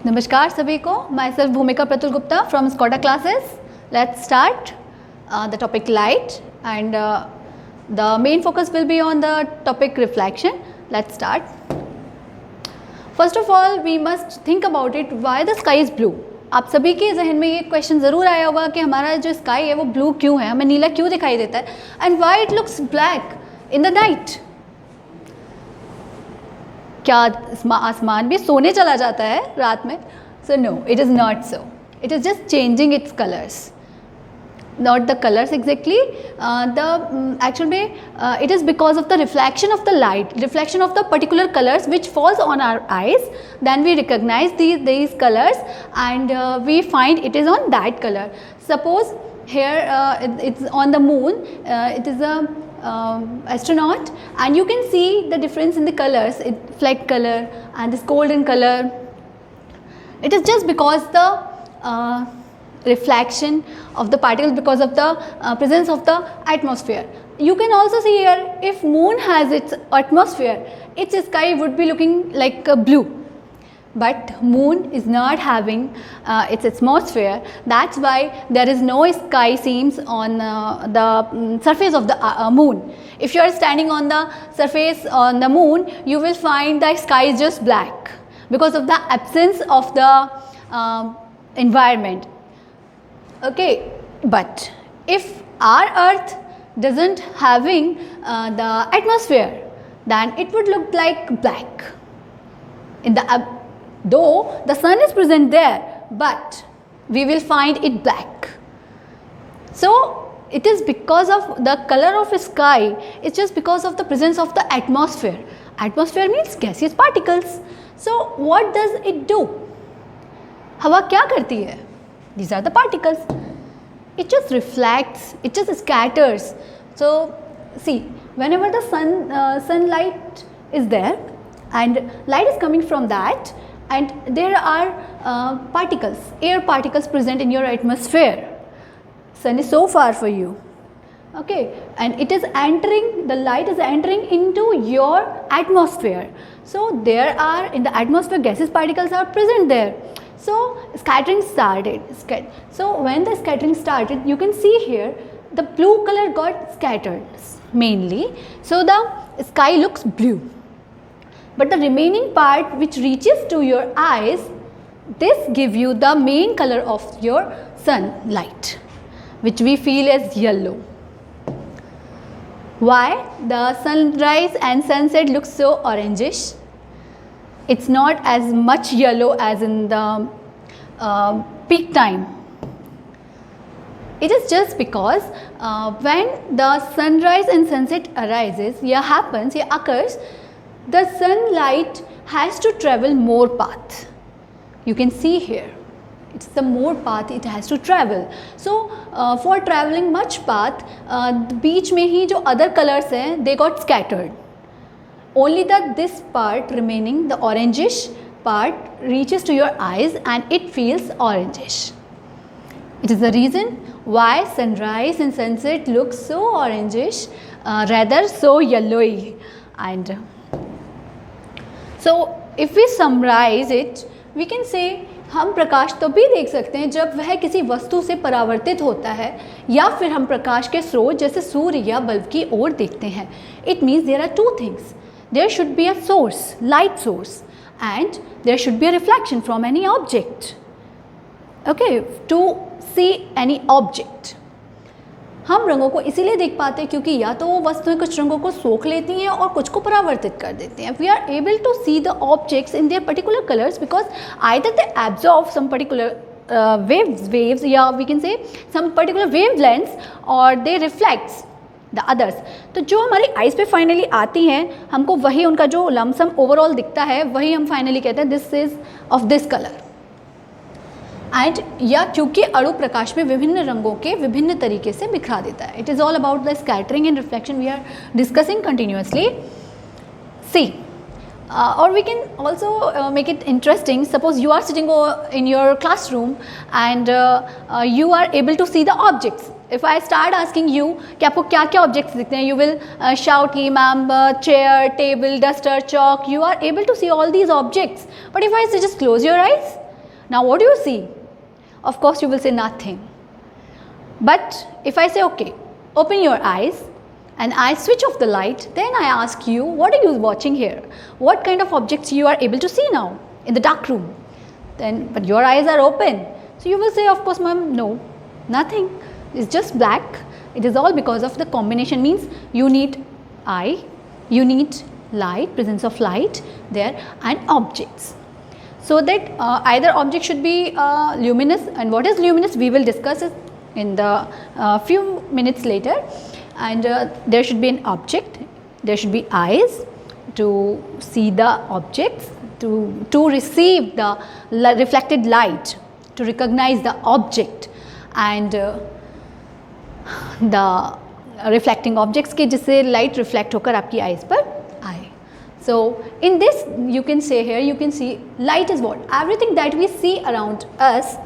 नमस्कार सभी को. माई सेल्फ भूमिका Pratul Gupta from Scauta classes. Let's start the topic light and the main focus will be on the topic reflection. Let's start. First of all, we must think about it. Why the sky is blue? आप सभी के जहन में ये question ज़रूर आया होगा कि हमारा जो स्काई है वो ब्लू क्यों है, हमें नीला क्यों दिखाई देता है, and why it looks black in the night. क्या आसमान भी सोने चला जाता है रात में? So no, it is not so. It is just changing its colours, not the colors exactly. Actually it is because of the reflection of the light, reflection of the particular colors which falls on our eyes. Then we recognize these colors and we find it is on that color. Suppose here it's on the moon, it is a astronaut, and you can see the difference in the colors. It fleck color and this golden color. It is just because the reflection of the particles, because of the presence of the atmosphere. You can also see here, if moon has its atmosphere, its sky would be looking like blue, but moon is not having its atmosphere. That's why there is no sky seams on the surface of the moon. If you are standing on the surface on the moon, you will find the sky is just black because of the absence of the environment. Okay, but if our earth doesn't having the atmosphere, then it would look like black. In the though the sun is present there, but we will find it black. So it is because of the color of sky. It's just because of the presence of the atmosphere. Atmosphere means gaseous particles. So what does it do? हवा क्या करती है? These are the particles. It just reflects, it just scatters. So see, whenever the sunlight is there and light is coming from that, and there are particles, air particles present in your atmosphere. Sun is so far for you, okay, and it is entering, the light is entering into your atmosphere. So there are, in the atmosphere, gaseous particles are present there. So scattering started. So when the scattering started, you can see here the blue color got scattered mainly. So the sky looks blue. But the remaining part which reaches to your eyes, this give you the main color of your sunlight, which we feel as yellow. Why the sunrise and sunset look so orangish? It's not as much yellow as in the peak time. It is just because when the sunrise and sunset arises, occurs, the sunlight has to travel more path. You can see here, it's the more path it has to travel. So for traveling much path, बीच में ही जो other colors हैं, they got scattered. Only this part remaining, the orangish part, reaches to your eyes and it feels orangish. It is the reason why sunrise and sunset look so orangish, rather so yellowy. And so if we summarize it, we can say हम प्रकाश तभी देख सकते हैं जब वह किसी वस्तु से परावर्तित होता है या फिर हम प्रकाश के स्रोत जैसे सूर्य या बल्ब की ओर देखते हैं. It means there are two things. There should be a source, light source, and there should be a reflection from any object. Okay, to see any object. हम रंगों को इसीलिए देख पाते हैं क्योंकि या तो वो वस्तुएं कुछ रंगों को सोख लेती हैं और कुछ को परावर्तित कर देती हैं. We are able to see the objects in their particular colors because either they absorb some particular waves, या we can say some particular wavelengths, or they reflects the others. तो जो हमारी आइज़ पे फाइनली आती हैं, हमको वही उनका जो लमसम ओवरऑल दिखता है, वही हम फाइनली कहते हैं this is of this colour. And या क्योंकि अणु प्रकाश में विभिन्न रंगों के विभिन्न तरीके से बिखरा देता है. It is all about the scattering and reflection we are discussing continuously. See or we can also make it interesting. Suppose you are sitting in your classroom and you are able to see the objects. If I start asking you कि आपको क्या क्या objects दिखते हैं, you will shout कि ma'am chair, table, duster, chalk. You are able to see all these objects. But if I say just close your eyes, Now what do you see? Of course you will say nothing. But if I say, okay, open your eyes and I switch off the light, then I ask you, what are you watching here? What kind of objects you are able to see now in the dark room? Then, but your eyes are open. So you will say, of course ma'am, no, nothing. It's just black. It is all because of the combination, means you need eye, you need light, presence of light there, and objects. So that either object should be luminous, and what is luminous we will discuss it in the few minutes later. And there should be an object, there should be eyes to see the objects, to receive the reflected light, to recognize the object, and the reflecting objects के जिससे light reflect होकर आपकी eyes पर आए. So in this you can say here, you can see light is what? Everything that we see around us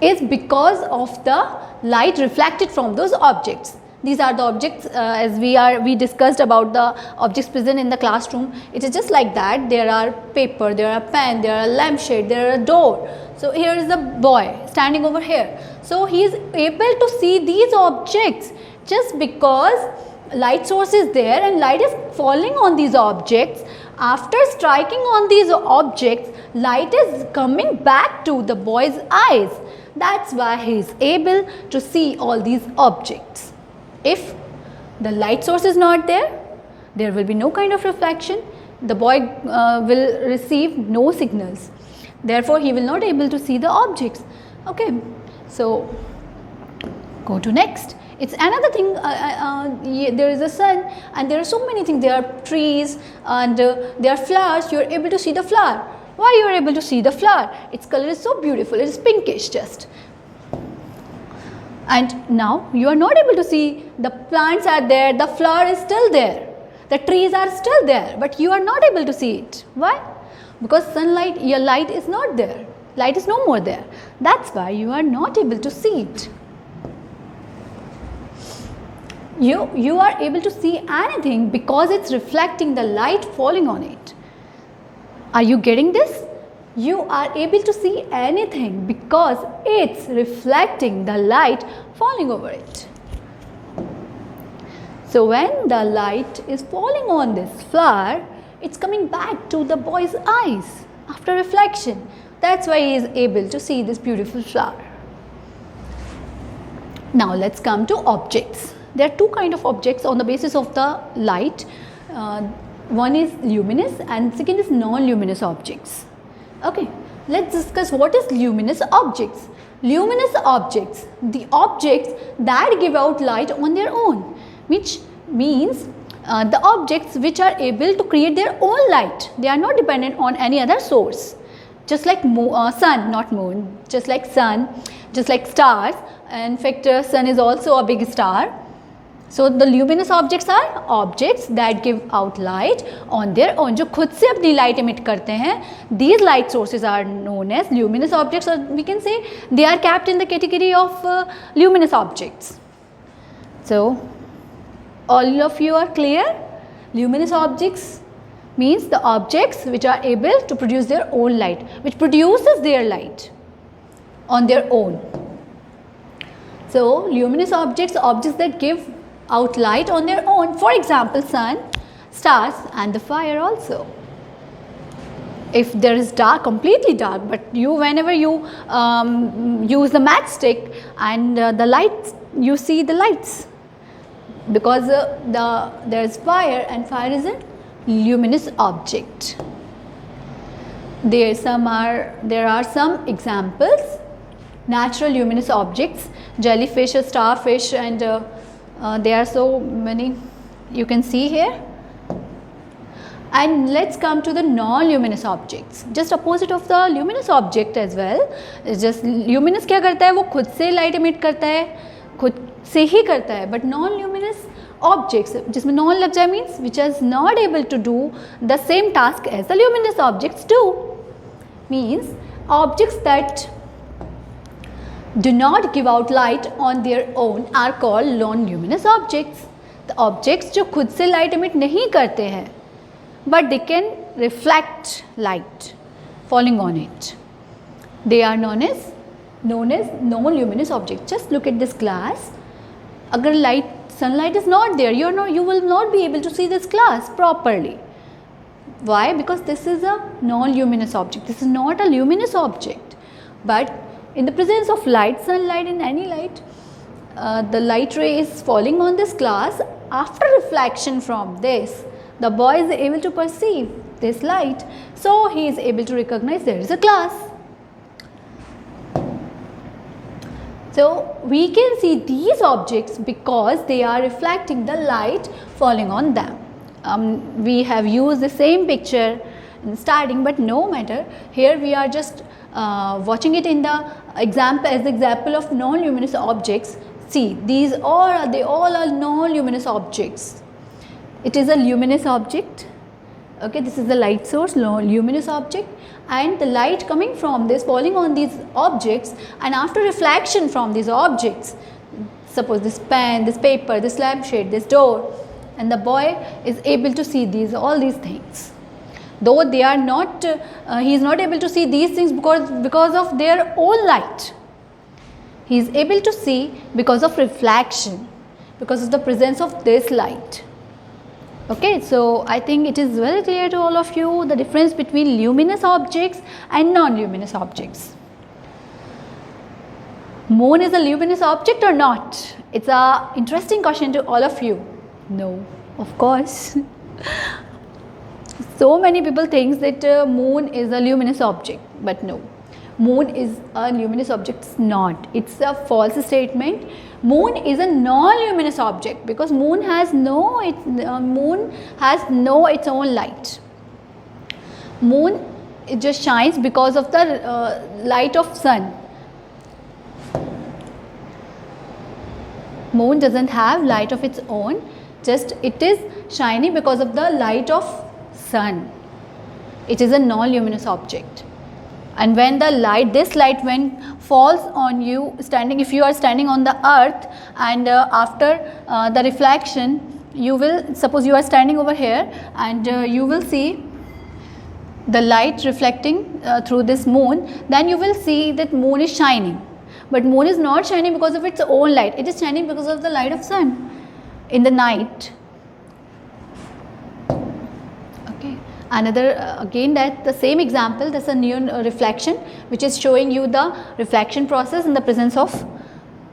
is because of the light reflected from those objects. These are the objects as we discussed about the objects present in the classroom. It is just like that. There are paper, there are pen, there are lampshade, there are a door. So here is the boy standing over here. So he is able to see these objects just because light source is there and light is falling on these objects. After striking on these objects, light is coming back to the boy's eyes. That's why he is able to see all these objects. If the light source is not there, there will be no kind of reflection. The boy will receive no signals. Therefore, he will not able to see the objects. Okay, so go to next. It's another thing, there is a sun and there are so many things. There are trees and there are flowers. You are able to see the flower. Why you are able to see the flower? Its color is so beautiful. It is pinkish just. And now you are not able to see the plants are there, the flower is still there, the trees are still there, but you are not able to see it. Why? Because sunlight, your light is not there. Light is no more there. That's why you are not able to see it. You are able to see anything because it's reflecting the light falling on it. Are you getting this? You are able to see anything because it's reflecting the light falling over it. So when the light is falling on this flower, it's coming back to the boy's eyes after reflection. That's why he is able to see this beautiful flower. Now let's come to objects. There are two kinds of objects on the basis of the light. One is luminous and second is non-luminous objects. Okay, let's discuss what is luminous objects. Luminous objects, the objects that give out light on their own, which means the objects which are able to create their own light. They are not dependent on any other source. Just like sun, not moon, just like sun, just like stars. In fact, sun is also a big star. So the luminous objects are objects that give out light on their own, जो खुद से अपनी light emit करते हैं. These light sources are known as luminous objects, or we can say they are kept in the category of luminous objects. So all of you are clear? Luminous objects means the objects which are able to produce their own light, which produces their light on their own. So luminous objects, objects that give out light on their own, for example sun, stars and the fire also. If there is dark, completely dark, but whenever you use the matchstick and the lights, you see the lights because there is fire and fire is a luminous object. There are some examples. Natural luminous objects, jellyfish, starfish, and there are so many you can see here. And let's come to the non-luminous objects, just opposite of the luminous object as well. It's just luminous क्या करता है, वो खुद से light emit करता है, खुद से ही करता है. But non-luminous objects, जिसमें non लग जाए means which is not able to do the same task as the luminous objects do. Means objects that do not give out light on their own are called non-luminous objects. The objects जो खुद से light emit नहीं करते हैं, but they can reflect light. falling on it. They are known as non-luminous objects. Just look at this glass. Agar sunlight is not there, you will not be able to see this glass properly. Why? Because this is a non-luminous object. This is not a luminous object. But in the presence of light, sunlight and any light, the light ray is falling on this glass. After reflection from this, the boy is able to perceive this light. So he is able to recognize there is a glass. So we can see these objects because they are reflecting the light falling on them. We have used the same picture in starting, but no matter. Here we are just watching it in the example of non-luminous objects. See, they all are non-luminous objects. It is a luminous object. Okay, this is the light source, luminous object, and the light coming from this falling on these objects, and after reflection from these objects, suppose this pen, this paper, this lampshade, this door, and the boy is able to see all these things. Though they are not, he is not able to see these things because of their own light. He is able to see because of reflection, because of the presence of this light. Okay, so I think it is very clear to all of you the difference between luminous objects and non-luminous objects. Moon is a luminous object or not? It's an interesting question to all of you. No, of course. So many people think that moon is a luminous object, but no. Moon is a luminous object. It's not. It's a false statement. Moon is a non-luminous object because moon has no its own light. Moon, it just shines because of the light of sun. Moon doesn't have light of its own. Just it is shining because of the light of sun. It is a non-luminous object. And when this light when falls on you if you are standing on the earth, and after the reflection, suppose you are standing over here, and you will see the light reflecting through this moon, then you will see that moon is shining. But moon is not shining because of its own light. It is shining because of the light of sun in the night. Another again, that the same example, that's a neon reflection which is showing you the reflection process in the presence of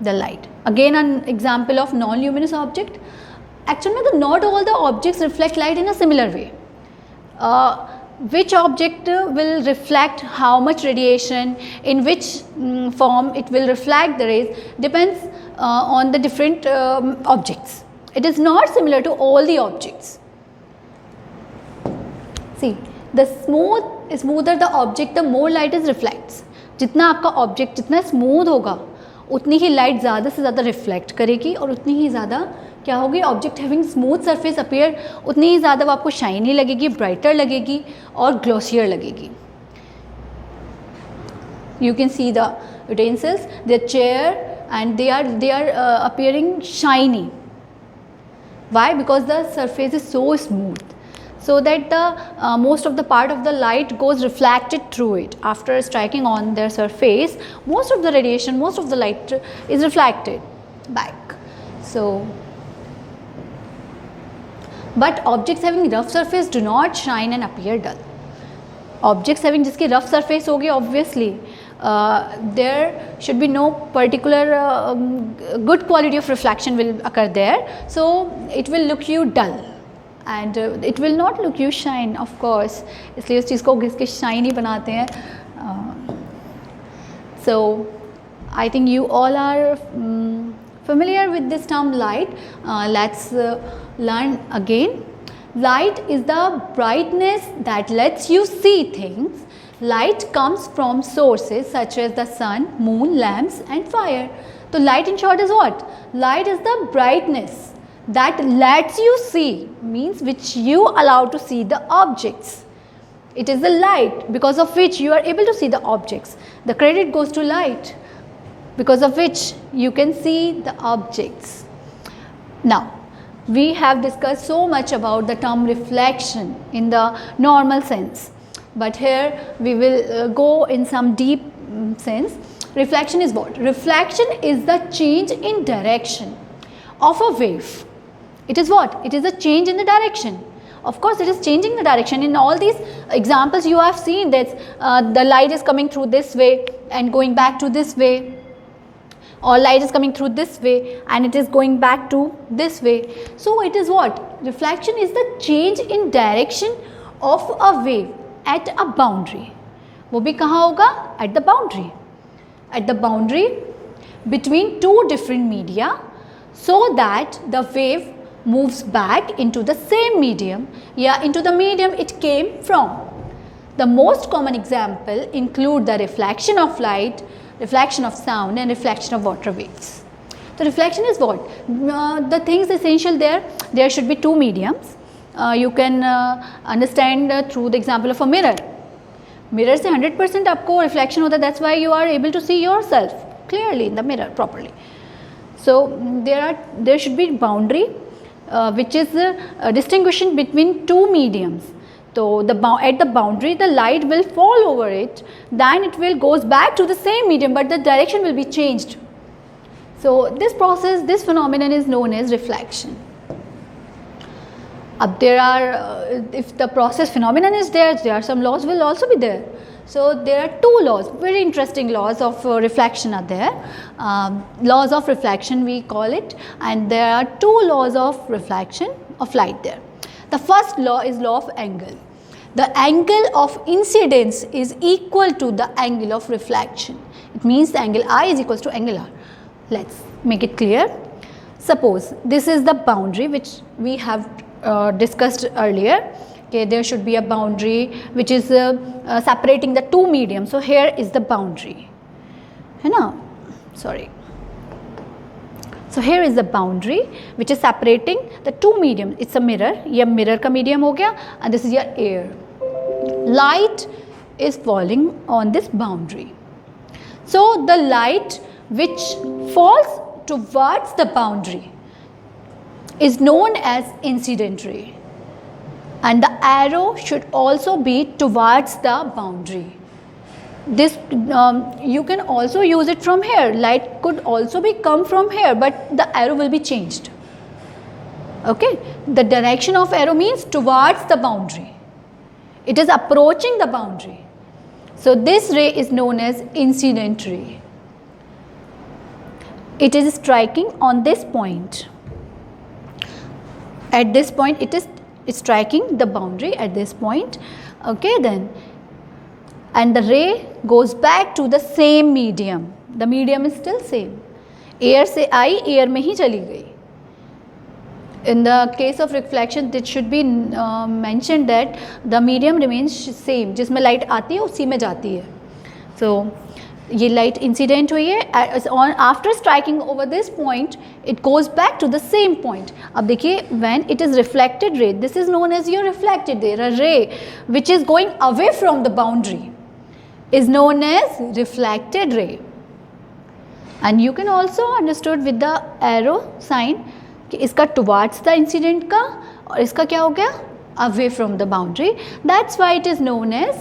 the light. Again, an example of non-luminous object. Actually, not all the objects reflect light in a similar way. Which object will reflect how much radiation, in which form it will reflect the rays, depends on the different objects. It is not similar to all the objects. See, the smoother the object, the more light it reflects. जितना आपका object जितना smooth होगा, उतनी ही light ज़्यादा से ज़्यादा reflect करेगी, और उतनी ही ज़्यादा क्या होगी, object having smooth surface appear, उतनी ही ज़्यादा वो आपको शाइनी लगेगी, ब्राइटर लगेगी और ग्लॉसियर लगेगी. You can see the utensils, the chair, and they are appearing shiny. Why? Because the surface is so smooth, so that the most of the part of the light goes reflected through it. After striking on their surface, most of the radiation, most of the light is reflected back. So, but objects having rough surface do not shine and appear dull. Objects having जिसकी rough surface होगी, obviously there should be no particular good quality of reflection will occur there, so it will look you dull. And it will not look you shine, of course. इसलिए उस चीज़ को घिसके shiny बनाते हैं. So I think you all are familiar with this term light. Let's learn again. Light is the brightness that lets you see things. Light comes from sources such as the sun, moon, lamps and fire. So light in short is what? Light is the brightness that lets you see, means which you allow to see the objects. It is the light because of which you are able to see the objects. The credit goes to light because of which you can see the objects. Now, we have discussed so much about the term reflection in the normal sense. but here we will go in some deep sense. Reflection is what? Reflection is the change in direction of a wave. It is what? It is a change in the direction. Of course, it is changing the direction. In all these examples you have seen that the light is coming through this way and going back to this way, or light is coming through this way and it is going back to this way. So it is what? Reflection is the change in direction of a wave at a boundary. वो भी कहाँ होगा? At the boundary. At the boundary between two different media, so that the wave moves back into the same medium, into the medium it came from. The most common example include the reflection of light, reflection of sound and reflection of water waves. So reflection is what? The things essential there should be two mediums. You can understand through the example of a mirror. Mirror से 100% आपको reflection होता है, that's why you are able to see yourself clearly in the mirror properly. So there should be boundary which is distinguishing between two mediums. So at the boundary the light will fall over it, then it will goes back to the same medium but the direction will be changed. So this process, this phenomenon is known as reflection. There are, if the process phenomenon is there are some laws will also be there. So there are two laws, very interesting laws of reflection are there. Laws of reflection we call it, and there are two laws of reflection of light there. The first law is law of angle. The angle of incidence is equal to the angle of reflection. It means the angle I is equal to angle R. Let's make it clear. Suppose this is the boundary which we have discussed earlier. Okay, there should be a boundary which is separating the two mediums. So here is the boundary, है ना? Sorry. So here is the boundary which is separating the two mediums. It's a mirror. ये mirror का medium हो गया, and this is your air. Light is falling on this boundary. So the light which falls towards the boundary is known as incident ray. And the arrow should also be towards the boundary. This you can also use it from here. Light could also be come from here, but the arrow will be changed. Okay, the direction of arrow means towards the boundary. It is approaching the boundary. So this ray is known as incident ray. It is striking on this point. At this point it is striking the boundary at this point. Okay, then, and the ray goes back to the same medium. The medium is still same. Air से आई, air में ही चली गई. In the case of reflection, it should be mentioned that the medium remains same. जिसमें light आती है उसी में जाती है. So ये light incident हुई है, after striking over this point it goes back to the same point. अब देखिए, when it is reflected ray, this is known as your reflected ray. A ray which is going away from the boundary is known as reflected ray. And you can also understood with the arrow sign कि इसका towards the incident का और इसका क्या हो गया, away from the boundary. That's why it is known as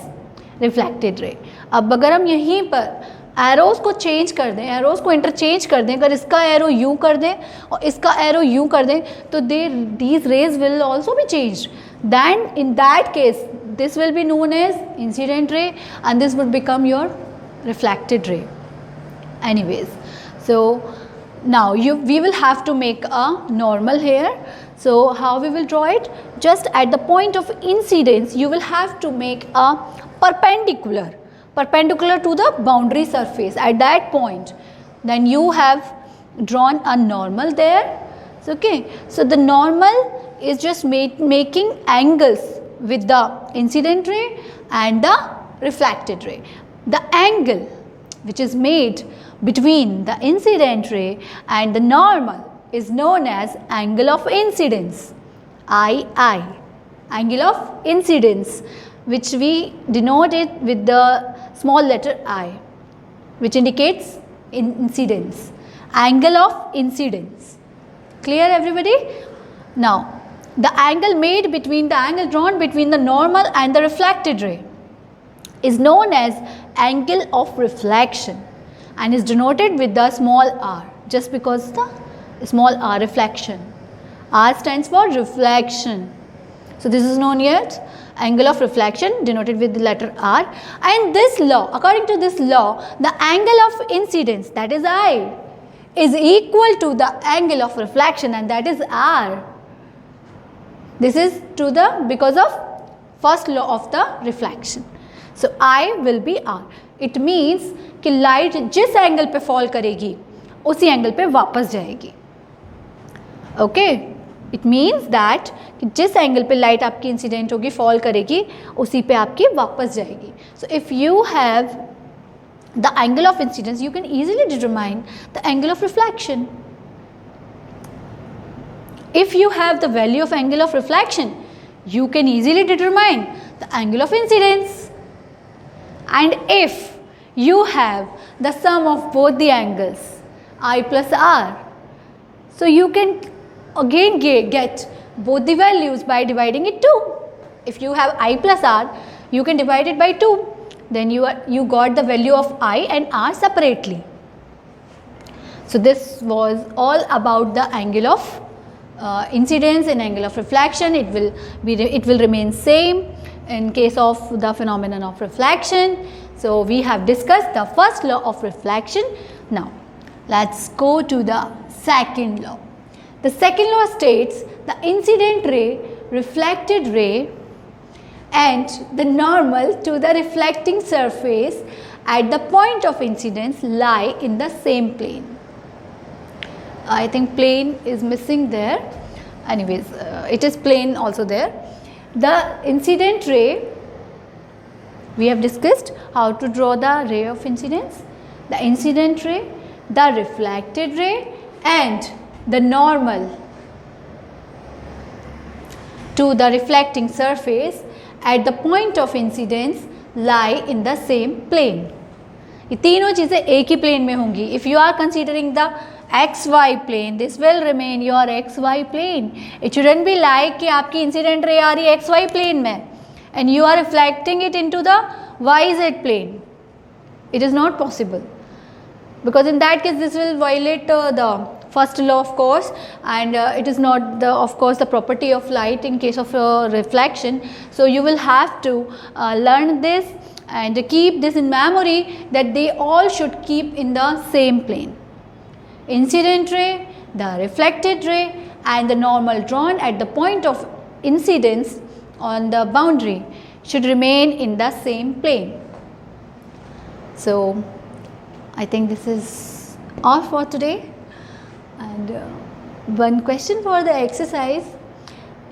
reflected ray. अब अगर हम यहीं पर एरोज़ को चेंज कर दें, एरोज़ को इंटरचेंज कर दें, अगर इसका एरो यूँ कर दें और इसका एरो यूँ कर दें, तो these rays will also be changed. Then in that case this will be known as incident ray and this would become your reflected ray. Anyways, so now we will have to make a normal here. So how we will draw it? Just at the point of incidence you will have to make a perpendicular to the boundary surface at that point. Then you have drawn a normal there. So, okay, so the normal is just making angles with the incident ray and the reflected ray. The angle which is made between the incident ray and the normal is known as angle of incidence, II, angle of incidence, which we denote it with the small letter I, which indicates incidence, angle of incidence. Clear everybody? Now the angle made between the angle drawn between the normal and the reflected ray. is known as angle of reflection and is denoted with the small r, just because the small r, reflection. R stands for reflection. So this is known as angle of reflection denoted with the letter r. And this law, according to this law, the angle of incidence, that is I, is equal to the angle of reflection, and that is r. This is to the because of first law of the reflection. So I will be r. It means कि light जिस angle पे fall करेगी उसी angle पे वापस जाएगी. Okay, it means that कि जिस एंगल पे लाइट आपकी इंसिडेंट होगी, फॉल करेगी, उसी पे आपकी वापस जाएगी. So if you have the angle of incidence, you can easily determine the angle of reflection. If you have the value of angle of reflection, you can easily determine the angle of incidence. And if you have the sum of both the angles, I plus r, so you can again get both the values by dividing it 2. If you have I plus r, you can divide it by 2. Then you got the value of I and r separately. So this was all about the angle of incidence and angle of reflection. It will remain same in case of the phenomenon of reflection. So we have discussed the first law of reflection. Now let's go to the second law. The second law states the incident ray, reflected ray and the normal to the reflecting surface at the point of incidence lie in the same plane. I think plane is missing there. Anyways, it is plane also there. The incident ray, we have discussed how to draw the ray of incidence, the incident ray, the reflected ray and the normal to the reflecting surface at the point of incidence lie in the same plane. ये तीनों चीज़ें एक ही plane में होंगी. If you are considering the XY plane, this will remain your XY plane. It shouldn't be like कि आपकी incident ray आ रही है XY plane में and you are reflecting it into the YZ plane. It is not possible, because in that case this will violate the first law, of course, and it is not of course the property of light in case of reflection. So you will have to learn this and keep this in memory, that they all should keep in the same plane. Incident ray, the reflected ray and the normal drawn at the point of incidence on the boundary should remain in the same plane. So I think this is all for today. And one question for the exercise: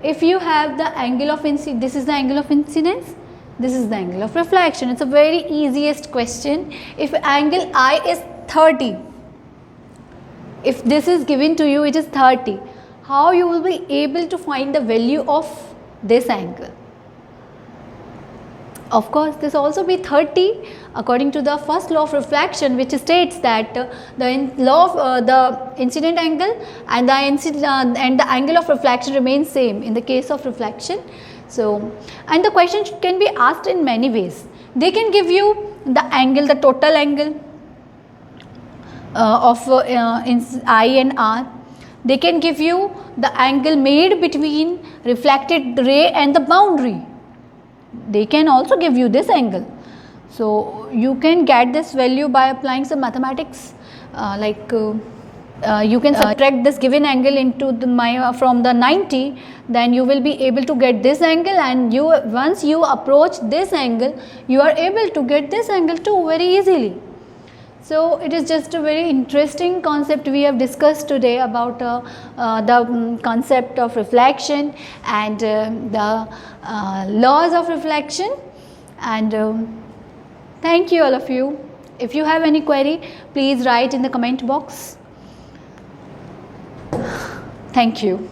if you have the angle of incidence, this is the angle of incidence, this is the angle of reflection. It's a very easiest question. If angle I is 30, if this is given to you, it is 30, how you will be able to find the value of this angle? Of course, this also be 30 according to the first law of refraction, which states that the incident angle and the angle of reflection remain same in the case of reflection. So, and the question can be asked in many ways. They can give you the angle, the total angle of I and R. They can give you the angle made between reflected ray and the boundary. They can also give you this angle. So you can get this value by applying some mathematics, you can subtract this given angle into from the 90, then you will be able to get this angle, and once you approach this angle, you are able to get this angle too very easily. So it is just a very interesting concept we have discussed today about the concept of reflection and the laws of reflection. And thank you all of you. If you have any query, please write in the comment box. Thank you.